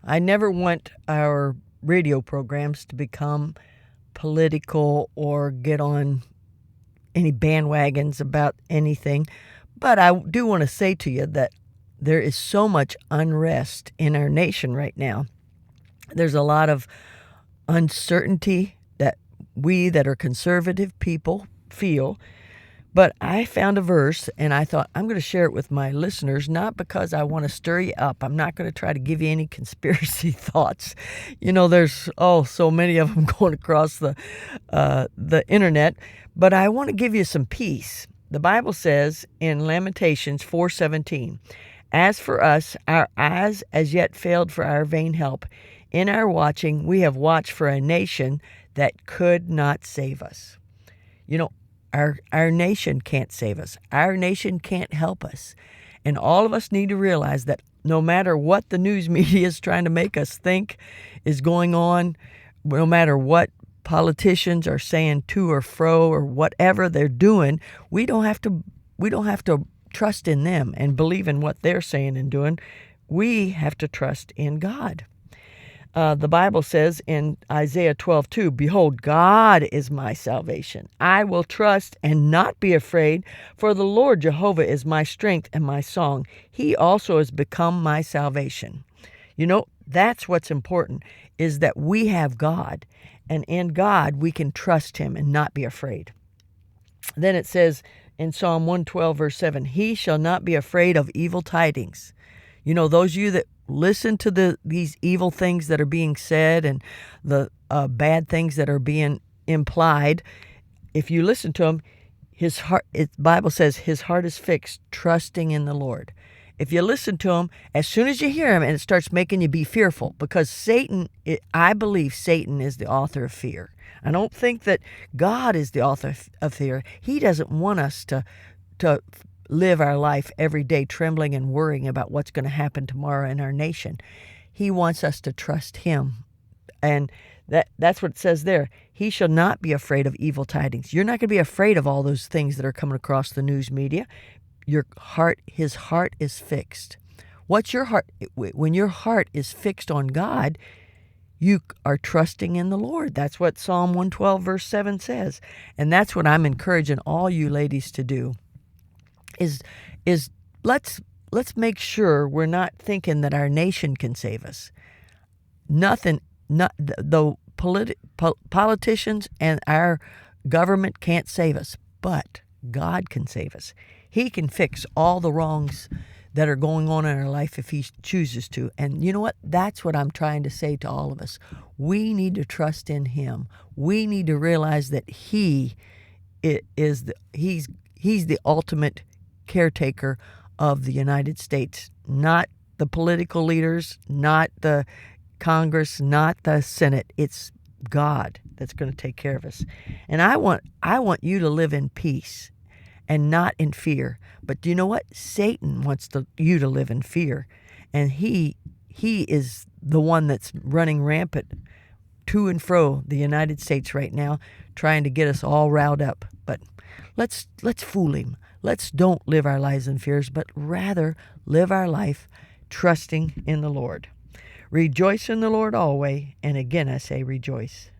I never want our radio programs to become political or get on any bandwagons about anything. But I do want to say to you that there is so much unrest in our nation right now. There's a lot of uncertainty that we that are conservative people feel. But I found a verse and I thought I'm going to share it with my listeners, not because I want to stir you up. I'm not going to try to give you any conspiracy thoughts. There's so many of them going across the internet, but I want to give you some peace. The Bible says in Lamentations 4:17, "As for us, our eyes as yet failed for our vain help. In our watching, we have watched for a nation that could not save us." Our nation can't save us. Our nation can't help us. And all of us need to realize that no matter what the news media is trying to make us think is going on, no matter what politicians are saying to or fro or whatever they're doing, we don't have to trust in them and believe in what they're saying and doing. We have to trust in God. The Bible says in Isaiah 12:2, "Behold, God is my salvation. I will trust and not be afraid, for the Lord Jehovah is my strength and my song. He also has become my salvation." That's what's important, is that we have God, and in God we can trust him and not be afraid. Then it says in Psalm 112, verse 7, "He shall not be afraid of evil tidings." Those of you that listen to these evil things that are being said and the bad things that are being implied, if you listen to him, the Bible says his heart is fixed, trusting in the Lord. If you listen to him, as soon as you hear him, and it starts making you be fearful, because I believe Satan is the author of fear. I don't think that God is the author of fear. He doesn't want us to live our life every day trembling and worrying about what's going to happen tomorrow in our nation. He wants us to trust him. And that's what it says there. He shall not be afraid of evil tidings. You're not going to be afraid of all those things that are coming across the news media. His heart is fixed. What's your heart? When your heart is fixed on God, you are trusting in the Lord. That's what Psalm 112 verse 7 says. And that's what I'm encouraging all you ladies to do. Is let's make sure we're not thinking that our nation can save us. The politicians and our government can't save us, but God can save us. He can fix all the wrongs that are going on in our life if he chooses to. And you know what? That's what I'm trying to say to all of us. We need to trust in him. We need to realize that he's the ultimate caretaker of the United States, not the political leaders, not the Congress, not the Senate. It's God that's going to take care of us. And I want you to live in peace and not in fear. But do you know what? Satan wants you to live in fear. And he is the one that's running rampant to and fro the United States right now, trying to get us all riled up. But let's fool him. Let's don't live our lives in fears, but rather live our life trusting in the Lord. Rejoice in the Lord always, and again I say rejoice.